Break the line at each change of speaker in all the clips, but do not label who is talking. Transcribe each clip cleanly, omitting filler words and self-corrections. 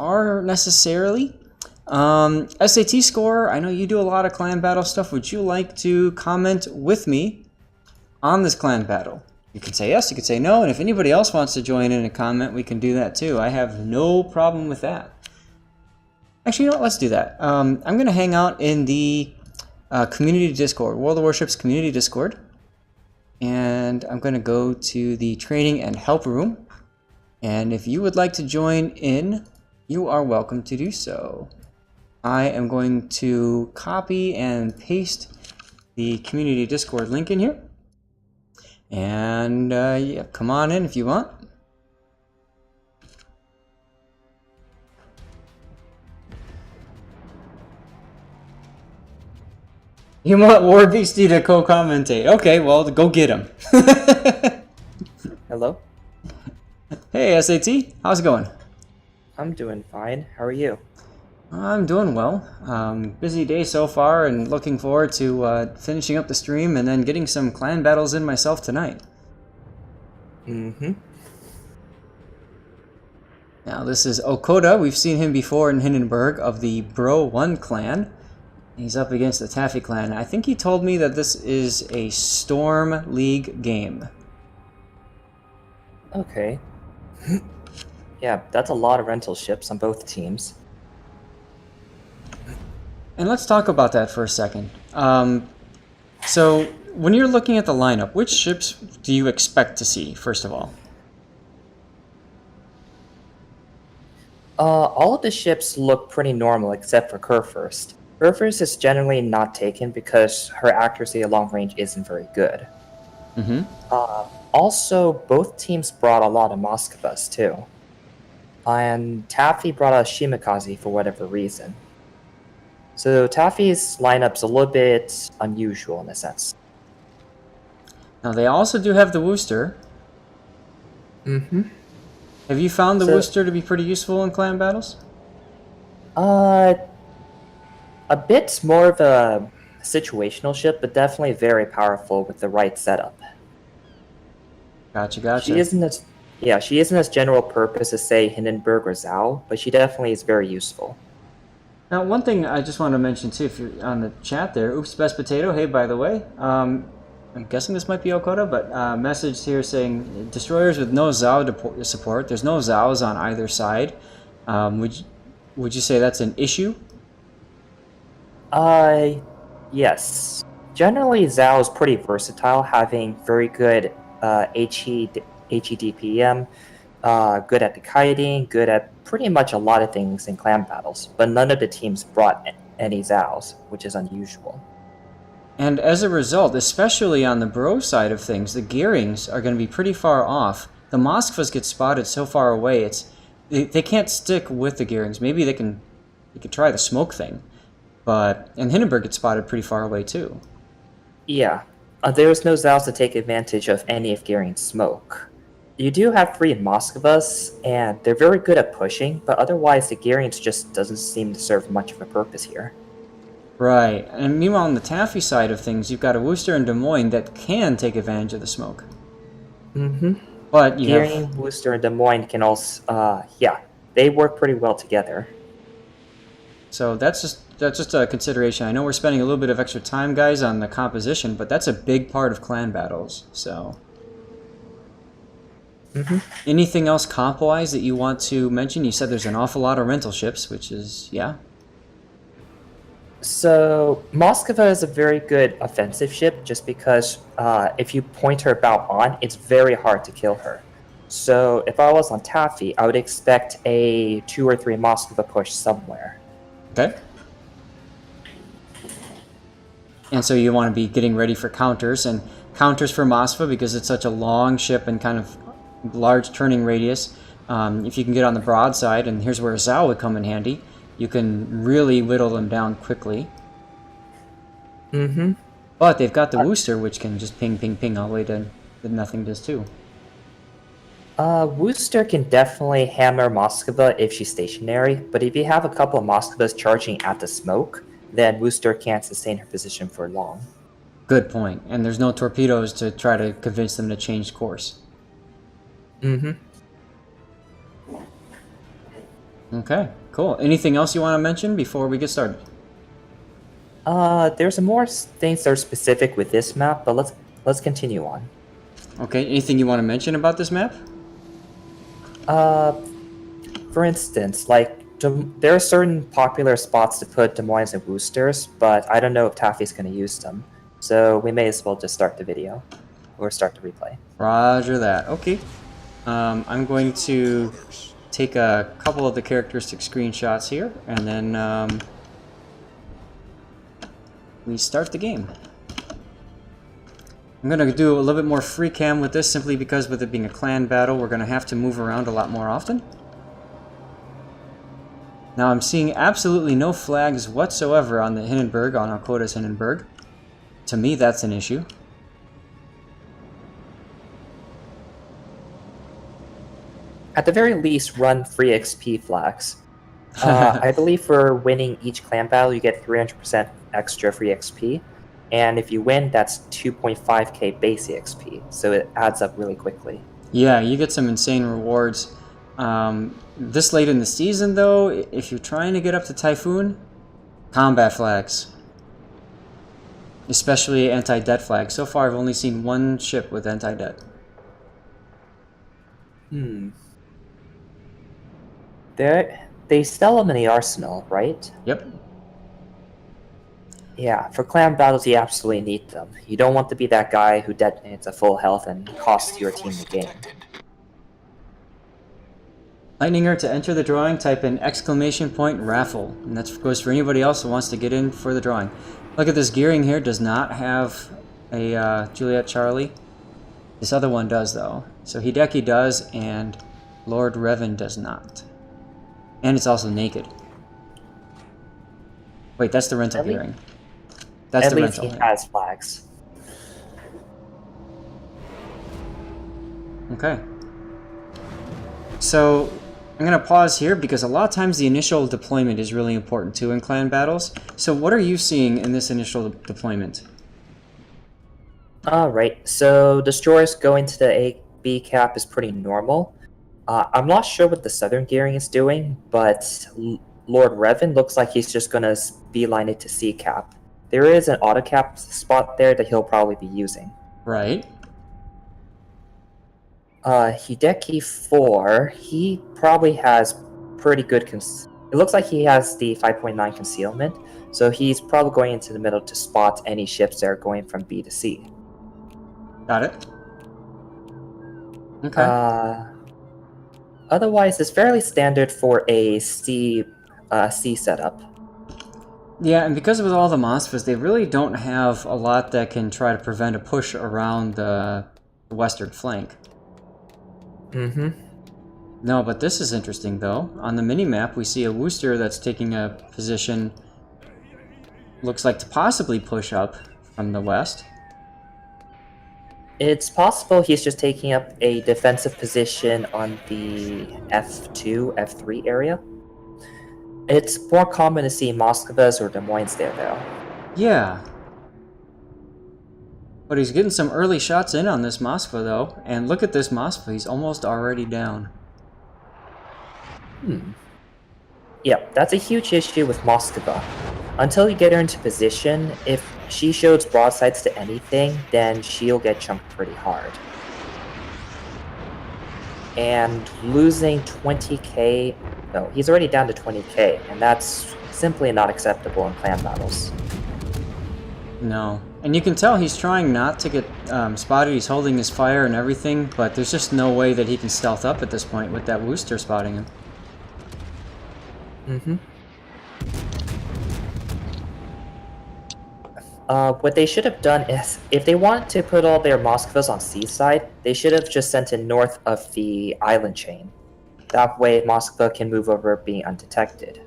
are necessarily. SAT score, I know you do a lot of clan battle stuff. Would you like to comment with me on this clan battle? You can say yes, you can say no, and if anybody else wants to join in and comment, we can do that too. I have no problem with that. Actually, you know what? Let's do that. I'm going to hang out in the community Discord, World of Warships community Discord, and I'm going to go to the training and help room. And if you would like to join in, you are welcome to do so. I am going to copy and paste the community Discord link in here. And yeah, come on in if you want. You want War Beastie to co-commentate. Okay, well, go get him.
Hello?
Hey, SAT. How's it going?
I'm doing fine. How are you?
I'm doing well. Busy day so far and looking forward to finishing up the stream and then getting some clan battles in myself tonight.
Mm-hmm.
Now, this is Okoda. We've seen him before in Hindenburg of the Bro 1 clan. He's up against the Taffy clan. I think he told me that this is a Storm League game.
Okay. Yeah, that's a lot of rental ships on both teams.
And let's talk about that for a second. So, when you're looking at the lineup, which ships do you expect to see, first of all?
All of the ships look pretty normal except for Kurfürst. Kurfürst is generally not taken because her accuracy at long range isn't very good.
Mm-hmm.
Also, both teams brought a lot of Moskvas too. And Taffy brought a Shimakaze for whatever reason. So Taffy's lineup's a little bit unusual in a sense.
Now, they also do have the Worcester.
Mm-hmm.
Have you found the Worcester to be pretty useful in clan battles?
A bit more of a situational ship, but definitely very powerful with the right setup.
Gotcha.
She isn't as general purpose as, say, Hindenburg or Zhao, but she definitely is very useful.
Now, one thing I just want to mention too, if you're on the chat there, Oops Best Potato, hey, by the way, I'm guessing this might be Okoda, but message here saying destroyers with no Zhao support. There's no Zhaos on either side. Would you say that's an issue?
Yes. Generally, Zhao is pretty versatile, having very good HEDPM, good at the kiting, good at pretty much a lot of things in clan battles, but none of the teams brought any Zhaos, which is unusual.
And as a result, especially on the Bro side of things, the gearings are going to be pretty far off. The Moskvas get spotted so far away, they can't stick with the gearings. Maybe they could try the smoke thing. And Hindenburg gets spotted pretty far away too.
Yeah, there's no Zhaos to take advantage of any of Gearing's smoke. You do have 3 Moskvas, and they're very good at pushing, but otherwise the Gearing's just doesn't seem to serve much of a purpose here.
Right, and meanwhile on the Taffy side of things, you've got a Worcester and Des Moines that can take advantage of the smoke.
Mm-hmm.
But you
Gearing, Worcester, and Des Moines can also, they work pretty well together.
So that's just a consideration. I know we're spending a little bit of extra time, guys, on the composition, but that's a big part of clan battles. So, Anything else comp-wise that you want to mention? You said there's an awful lot of rental ships, which is, yeah.
So, Moskva is a very good offensive ship just because if you point her bow on, it's very hard to kill her. So, if I was on Taffy, I would expect a 2 or 3 Moskva push somewhere.
Okay. And so you want to be getting ready for counters, and counters for Moskva because it's such a long ship and kind of large turning radius. If you can get on the broadside, and here's where Zhao would come in handy, you can really whittle them down quickly.
Mm-hmm.
But they've got the Worcester, which can just ping, ping, ping all the way to nothing does too.
Worcester can definitely hammer Moskva if she's stationary, but if you have a couple of Moskvas charging at the smoke, then Worcester can't sustain her position for long.
Good point. And there's no torpedoes to try to convince them to change course.
Mm-hmm.
Okay, cool. Anything else you want to mention before we get started?
There's more things that are specific with this map, but let's continue on.
Okay, anything you want to mention about this map?
Uh, for instance, like there are certain popular spots to put Des Moines and Woosters, but I don't know if Taffy's going to use them, so we may as well just start the video or start the replay.
Roger that. Okay. I'm going to take a couple of the characteristic screenshots here, and then we start the game. I'm going to do a little bit more free cam with this, simply because with it being a clan battle, we're going to have to move around a lot more often. Now I'm seeing absolutely no flags whatsoever on the Hindenburg, on Alcoda's Hindenburg. To me, that's an issue.
At the very least, run free XP flags. I believe for winning each clan battle, you get 300% extra free XP. And if you win, that's 2.5k base XP. So it adds up really quickly.
Yeah, you get some insane rewards. This late in the season, though, if you're trying to get up to Typhoon, combat flags. Especially anti-det flags. So far, I've only seen one ship with anti-det.
They sell them in the arsenal, right?
Yep.
Yeah, for clan battles, you absolutely need them. You don't want to be that guy who detonates at full health and costs your team the game.
Lightninger, to enter the drawing, type in !raffle. And that goes for anybody else who wants to get in for the drawing. Look at this gearing here, does not have a Juliet Charlie. This other one does, though. So Hideki does, and Lord Revan does not. And it's also naked. Wait, that's the rental gearing. That's
At
the
least
rental.
he has flags.
Okay. So I'm going to pause here because a lot of times the initial deployment is really important too in clan battles. So what are you seeing in this initial deployment?
Alright, so destroyers going to the A-B cap is pretty normal. I'm not sure what the southern gearing is doing, but Lord Revan looks like he's just going to beeline it to C cap. There is an auto cap spot there that he'll probably be using.
Right.
Hideki 4, he probably has pretty good it looks like he has the 5.9 concealment, so he's probably going into the middle to spot any ships that are going from B to C.
Got it. Okay.
Otherwise, it's fairly standard for a C setup.
Yeah, and because with all the Moskvas, they really don't have a lot that can try to prevent a push around the western flank.
Mm-hmm.
No, but this is interesting, though. On the mini-map, we see a Wooster that's taking a position, looks like to possibly push up from the west.
It's possible he's just taking up a defensive position on the F2, F3 area. It's more common to see Moskvas or Des Moines there, though.
Yeah. But he's getting some early shots in on this Moskva, though. And look at this Moskva, he's almost already down.
Yeah, that's a huge issue with Moskva. Until you get her into position, if she shows broadsides to anything, then she'll get chunked pretty hard. And losing 20k... No, he's already down to 20k, and that's simply not acceptable in clan battles.
No. And you can tell he's trying not to get spotted. He's holding his fire and everything, but there's just no way that he can stealth up at this point with that Wooster spotting him.
Mm-hmm. What they should have done is, if they wanted to put all their Moskvas on seaside, they should have just sent it north of the island chain. That way Moskva can move over being undetected.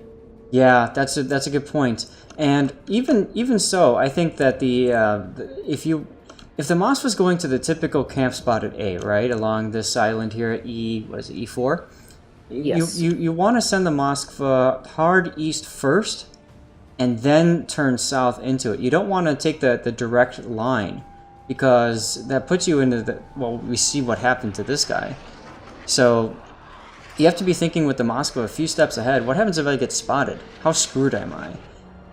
Yeah, that's a good point. And even so, I think that if the Moskva's going to the typical camp spot at A, right, along this island here at E4,
Yes.
you want to send the Moskva hard east first, and then turn south into it. You don't want to take the direct line, because that puts you into the... Well, we see what happened to this guy. So you have to be thinking with the Moscow a few steps ahead. What happens if I get spotted? How screwed am I?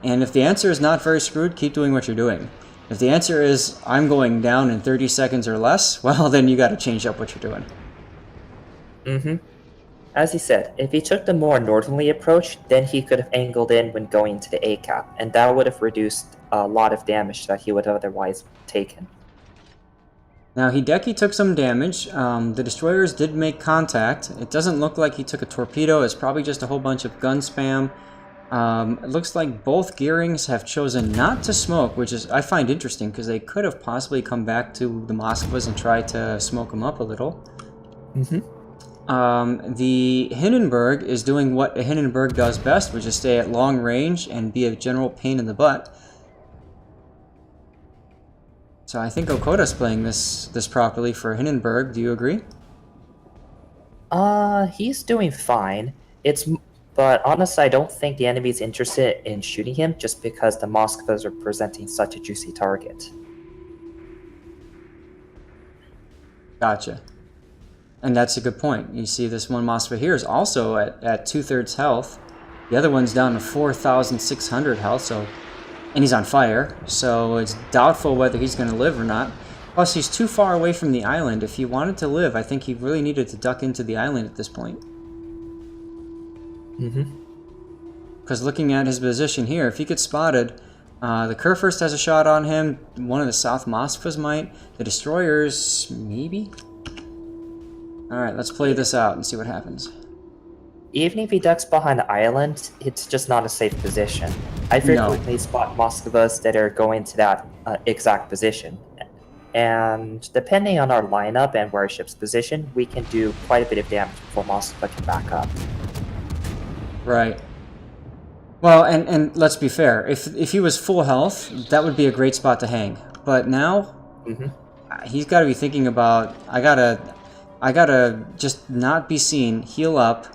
And if the answer is not very screwed, keep doing what you're doing. If the answer is I'm going down in 30 seconds or less, well, then you got to change up what you're doing.
Mm-hmm. As he said, if he took the more northerly approach, then he could have angled in when going to the A cap, and that would have reduced a lot of damage that he would have otherwise taken.
Now, Hideki took some damage. The destroyers did make contact. It doesn't look like he took a torpedo. It's probably just a whole bunch of gun spam. It looks like both gearings have chosen not to smoke, which is I find interesting because they could have possibly come back to the Moskvas and tried to smoke them up a little. The Hindenburg is doing what a Hindenburg does best, which is stay at long range and be a general pain in the butt. So I think Okoda's playing this properly for Hindenburg. Do you agree?
He's doing fine. But honestly, I don't think the enemy's interested in shooting him just because the Moskvas are presenting such a juicy target.
Gotcha. And that's a good point. You see this one Moskva here is also at 2/3 health. The other one's down to 4,600 health, and he's on fire, so it's doubtful whether he's going to live or not. Plus, he's too far away from the island. If he wanted to live, I think he really needed to duck into the island at this point. Because looking at his position here, if he gets spotted, the Kurfürst has a shot on him. One of the South Moskvas might. The destroyers, maybe? Alright, let's play this out and see what happens.
Even if he ducks behind the island, it's just not a safe position. I frequently spot Moskvas that are going to that exact position. And depending on our lineup and where our ship's position, we can do quite a bit of damage before Moskva can back up.
Right. Well, and let's be fair. If he was full health, that would be a great spot to hang. But now, he's got to be thinking about, I gotta just not be seen, heal up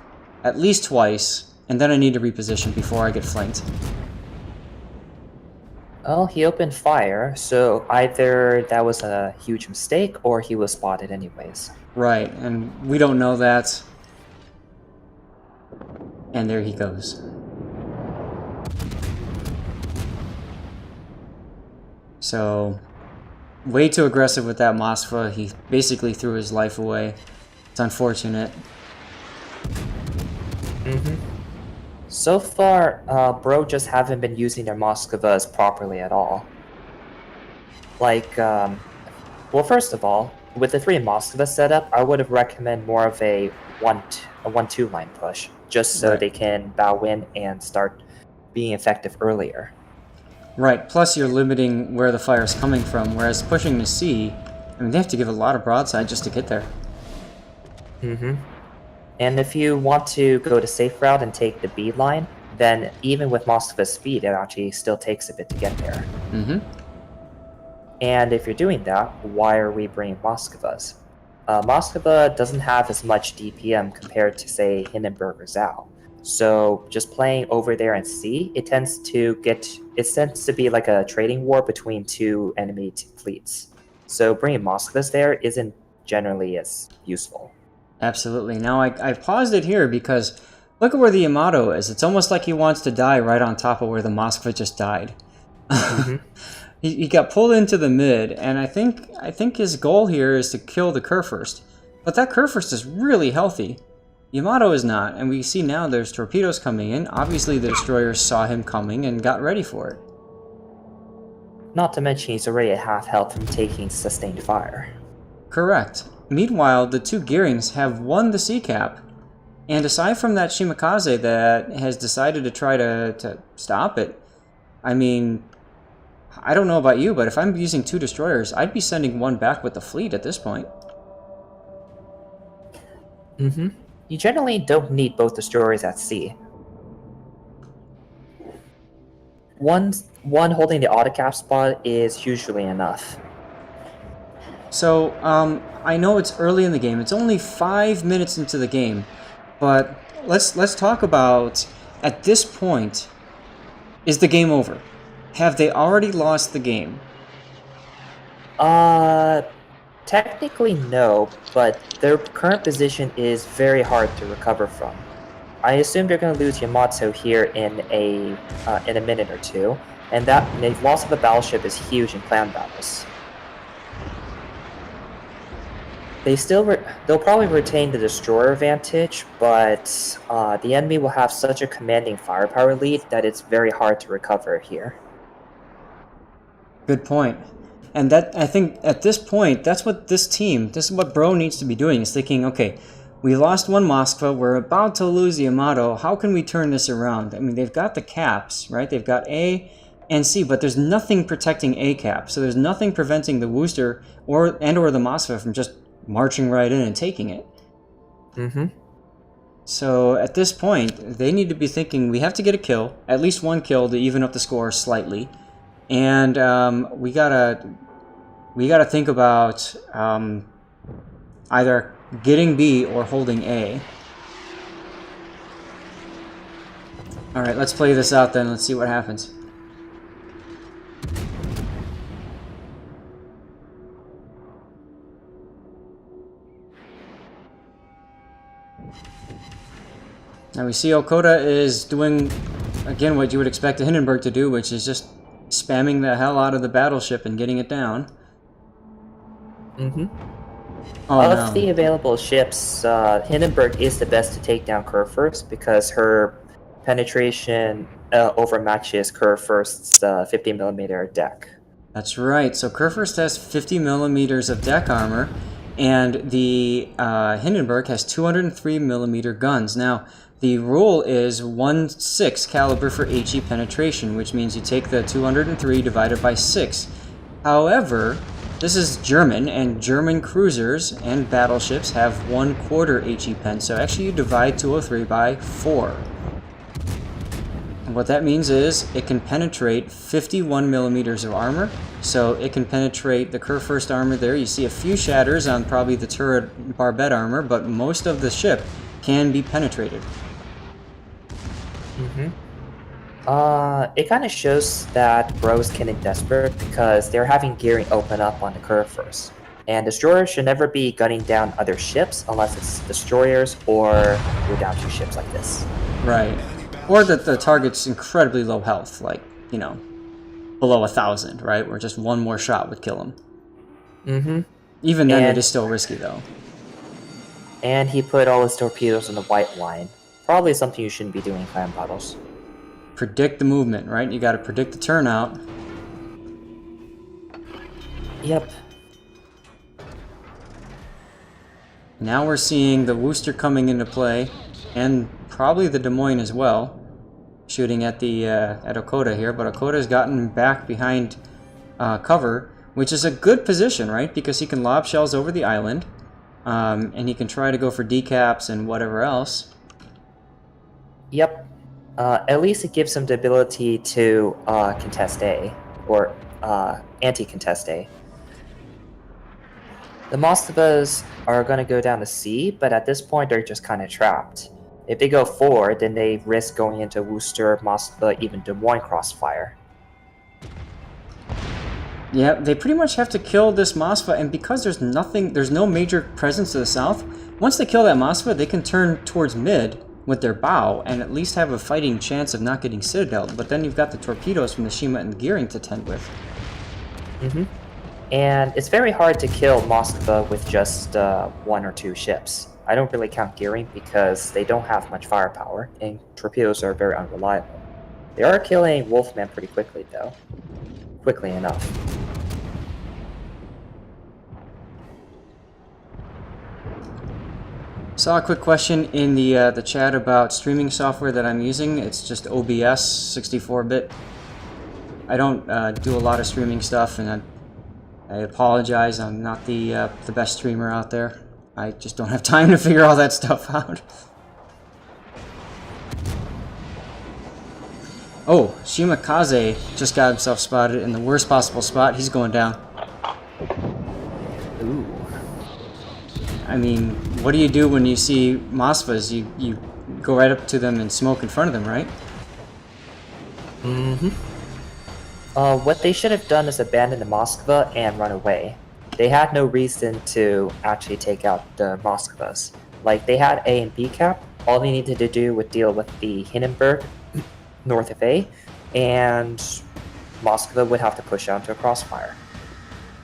at least twice, and then I need to reposition before I get flanked.
Well, he opened fire, so either that was a huge mistake or he was spotted anyways.
Right, and we don't know that. And there he goes. So, way too aggressive with that Moskva. He basically threw his life away. It's unfortunate.
So far, Bro just haven't been using their Moskvas properly at all. Like, well, first of all, with the 3 Moskva setup, I would have recommended more of a 1-2 line push, just so they can bow in and start being effective earlier.
Right, plus you're limiting where the fire is coming from, whereas pushing to sea, I mean, they have to give a lot of broadside just to get there.
And if you want to go the safe route and take the B line, then even with Moskva's speed, it actually still takes a bit to get there. And if you're doing that, why are we bringing Moskvas? Moskva doesn't have as much DPM compared to, say, Hindenburg or Zath. So just playing over there and sea, it tends to be like a trading war between 2 enemy fleets. So bringing Moskvas there isn't generally as useful.
Absolutely. Now I paused it here because look at where the Yamato is. It's almost like he wants to die right on top of where the Moskva just died. He got pulled into the mid, and I think his goal here is to kill the Kurfürst. But that Kurfürst is really healthy. Yamato is not, and we see now there's torpedoes coming in. Obviously the destroyers saw him coming and got ready for it.
Not to mention he's already at half health from taking sustained fire.
Correct. Meanwhile, the 2 gearings have won the sea cap, and aside from that Shimakaze that has decided to try to stop it, I mean, I don't know about you, but if I'm using 2 destroyers, I'd be sending 1 back with the fleet at this point.
You generally don't need both destroyers at sea. One holding the autocap spot is usually enough.
So, I know it's early in the game. It's only 5 minutes into the game, but let's talk about, at this point, is the game over? Have they already lost the game?
Technically, no, but their current position is very hard to recover from. I assume they're going to lose Yamato here in a minute or two, and the loss of a battleship is huge in clan battles. They'll probably retain the destroyer advantage, but the enemy will have such a commanding firepower lead that it's very hard to recover here.
Good point. And that, I think at this point, this is what Bro needs to be doing, is thinking, okay, we lost one Moskva, we're about to lose the Yamato, how can we turn this around? I mean, they've got the caps, right? They've got A and C, but there's nothing protecting A cap, so there's nothing preventing the Worcester or the Moskva from just marching right in and taking it.
Mm-hmm.
So at this point, they need to be thinking, we have to get a kill, at least one kill to even up the score slightly. And we gotta think about either getting B or holding A. All right, let's play this out then. Let's see what happens. Now we see Okota is doing, again, what you would expect a Hindenburg to do, which is just spamming the hell out of the battleship and getting it down.
Mm-hmm.
Oh,
of the available ships, Hindenburg is the best to take down Kurfürst because her penetration overmatches Kurfürst's 50mm deck.
That's right. So Kurfürst has 50 millimeters of deck armor, and the Hindenburg has 203 millimeter guns. Now, the rule is 1/6 caliber for HE penetration, which means you take the 203 divided by 6. However, this is German, and German cruisers and battleships have 1/4 HE pen, so actually you divide 203 by 4. And what that means is it can penetrate 51 millimeters of armor, so it can penetrate the Kurfürst armor there. You see a few shatters on probably the turret barbette armor, but most of the ship can be penetrated.
Mm-hmm. It kind of shows that Bro's getting desperate because they're having gearing open up on the Kurfürst. And destroyers should never be gunning down other ships unless it's destroyers or you're down 2 ships like this.
Right. Or that the target's incredibly low health, like, you know, below 1,000, right? Where just one more shot would kill him.
Mm-hmm.
Even then, it is still risky, though.
And he put all his torpedoes in the white line. Probably something you shouldn't be doing in clan battles.
Predict the movement, right? You gotta predict the turnout.
Yep.
Now we're seeing the Worcester coming into play, and probably the Des Moines as well, shooting at the at Okota here. But Okota's gotten back behind cover, which is a good position, right? Because he can lob shells over the island, and he can try to go for decaps and whatever else.
Yep. At least it gives him the ability to contest A, or anti-contest A. The Moskvas are going to go down to C, but at this point they're just kind of trapped. If they go forward, then they risk going into Worcester, Moskva, even Des Moines crossfire.
Yeah, they pretty much have to kill this Moskva, and because there's no major presence to the south, once they kill that Moskva, they can turn towards mid with their bow and at least have a fighting chance of not getting citadeled. But then you've got the torpedoes from the Shima and Gearing to tend with.
Mm-hmm. And it's very hard to kill Moskva with just 1 or 2 ships. I don't really count Gearing because they don't have much firepower, and torpedoes are very unreliable. They are killing Wolfman pretty quickly, though. Quickly enough.
Saw a quick question in the chat about streaming software that I'm using. It's just OBS 64-bit. I don't do a lot of streaming stuff, and I apologize. I'm not the best streamer out there. I just don't have time to figure all that stuff out. Oh, Shimakaze just got himself spotted in the worst possible spot. He's going down.
Ooh.
I mean, what do you do when you see Moskvas? You go right up to them and smoke in front of them, right?
Mm-hmm. What they should have done is abandon the Moskva and run away. they had no reason to actually take out the Moskvas. Like, they had A and B cap. All they needed to do was deal with the Hindenburg north of A, and Moskva would have to push out into a crossfire.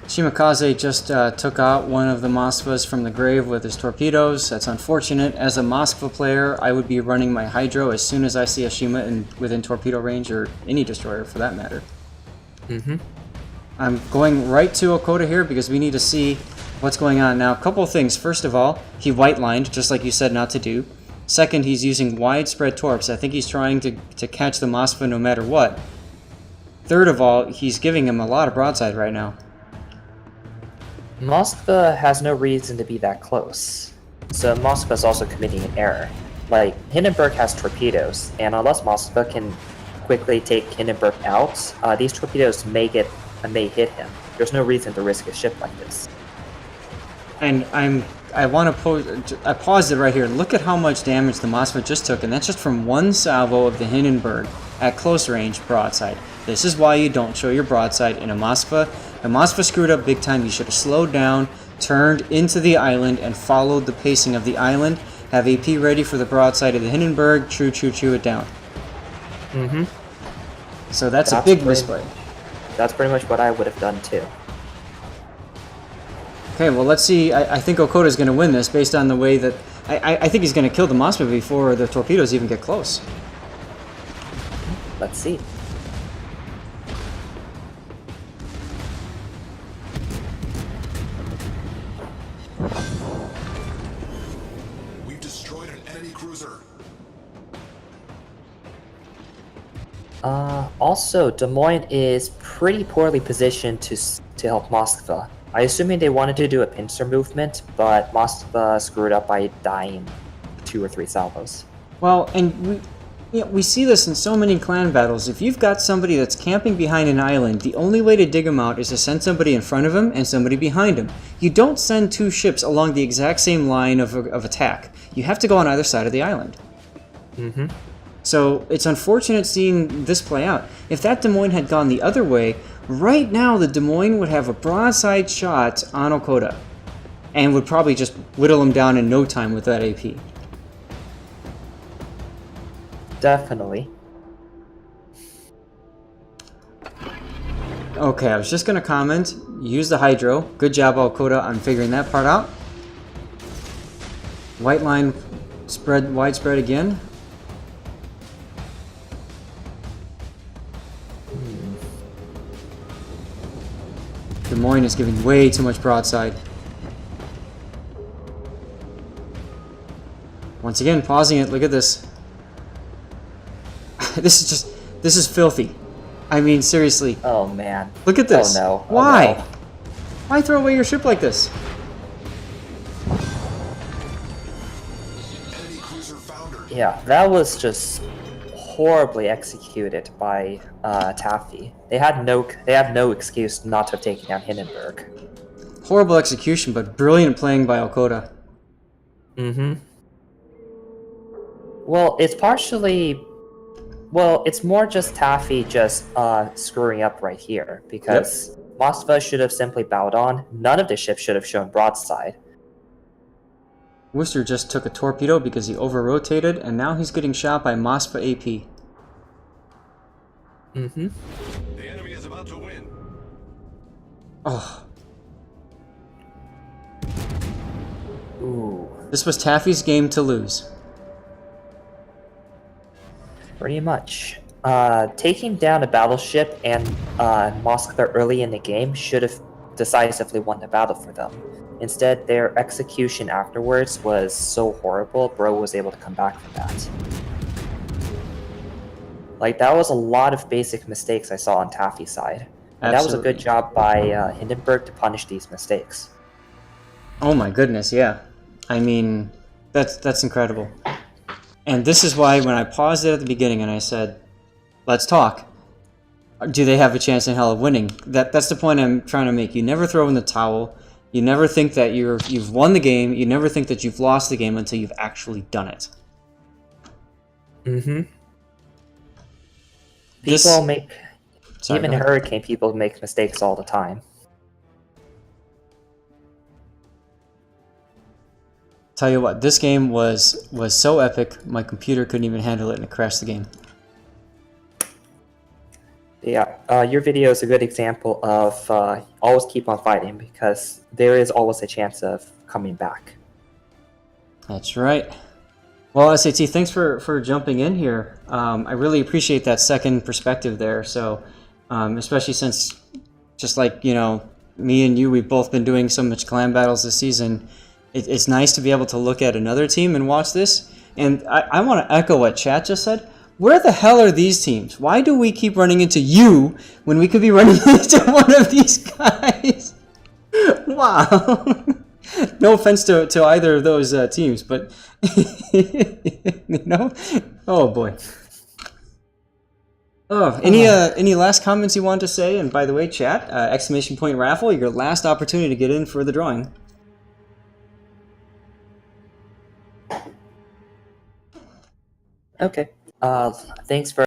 Shimakaze just took out one of the Moskvas from the grave with his torpedoes. That's unfortunate. As a Moskva player, I would be running my Hydro as soon as I see a Shima within torpedo range, or any destroyer for that matter. I'm going right to Okota here because we need to see what's going on. Now, a couple of things. First of all, he white-lined, just like you said not to do. Second, he's using widespread torps. I think he's trying to catch the Moskva no matter what. Third of all, he's giving him a lot of broadside right now.
Moskva has no reason to be that close, so Moskva's also committing an error. Like, Hindenburg has torpedoes, and unless Moskva can quickly take Hindenburg out, these torpedoes may hit him. There's no reason to risk a ship like this.
And I want to pose. I paused it right here. Look at how much damage the Moskva just took, and that's just from one salvo of the Hindenburg at close range broadside. This is why you don't show your broadside in a Moskva. A Moskva screwed up big time. You should have slowed down, turned into the island, and followed the pacing of the island. Have AP ready for the broadside of the Hindenburg. Chew it down. So that's a big misplay.
That's pretty much what I would have done too.
Okay, well, let's see. I think Okota's going to win this based on the way that... I think he's going to kill the Moskva before the torpedoes even get close.
Let's see.
We've destroyed an enemy cruiser.
Also, Des Moines is pretty poorly positioned to help Moskva. I assuming they wanted to do a pincer movement, but Moskva screwed up by dying 2 or 3 salvos.
Well, and we see this in so many clan battles. If you've got somebody that's camping behind an island, the only way to dig him out is to send somebody in front of him and somebody behind him. You don't send 2 ships along the exact same line of attack. You have to go on either side of the island. So it's unfortunate seeing this play out. If that Des Moines had gone the other way, right now the Des Moines would have a broadside shot on Okota and would probably just whittle him down in no time with that AP.
Definitely.
Okay, I was just going to comment. Use the Hydro. Good job, Okota, on figuring that part out. White line widespread again. Des Moines is giving way too much broadside. Once again, pausing it. Look at this. This is filthy. I mean, seriously.
Oh man.
Look at this.
Oh no.
Why?
Oh, no.
Why throw away your ship like this?
Enemy cruiser foundered.
Yeah, that was just horribly executed by Taffy. They had no excuse not to have taken down Hindenburg.
Horrible execution, but brilliant playing by Okota.
Well, it's more just Taffy just screwing up right here, because Moskva should have simply bowed on. None of the ships should have shown broadside.
Worcester just took a torpedo because he over-rotated, and now he's getting shot by Moskva AP.
The enemy is about to win.
Oh.
Ooh.
This was Taffy's game to lose.
Pretty much. Taking down a battleship and Moskva early in the game should have decisively won the battle for them. Instead, their execution afterwards was so horrible, Bro was able to come back from that. Like, that was a lot of basic mistakes I saw on Taffy's side. And that was a good job by Hindenburg to punish these mistakes.
Oh my goodness, yeah. I mean, that's incredible. And this is why when I paused it at the beginning and I said, let's talk, do they have a chance in hell of winning? That's the point I'm trying to make. You never throw in the towel. You never think that you've won the game. You never think that you've lost the game until you've actually done it.
Even Hurricane people make mistakes all the time.
Tell you what, this game was so epic, my computer couldn't even handle it and it crashed the game.
Yeah, your video is a good example of always keep on fighting, because there is always a chance of coming back.
That's right. Well, SAT, thanks for jumping in here. I really appreciate that second perspective there. So, especially since, just like, you know, me and you, we've both been doing so much clan battles this season, it's nice to be able to look at another team and watch this. And I want to echo what chat just said. Where the hell are these teams? Why do we keep running into you when we could be running into one of these guys? Wow. No offense to either of those teams, but you know, oh boy. Oh, any last comments you want to say? And by the way, chat, exclamation point raffle, your last opportunity to get in for the drawing.
Okay. Thanks for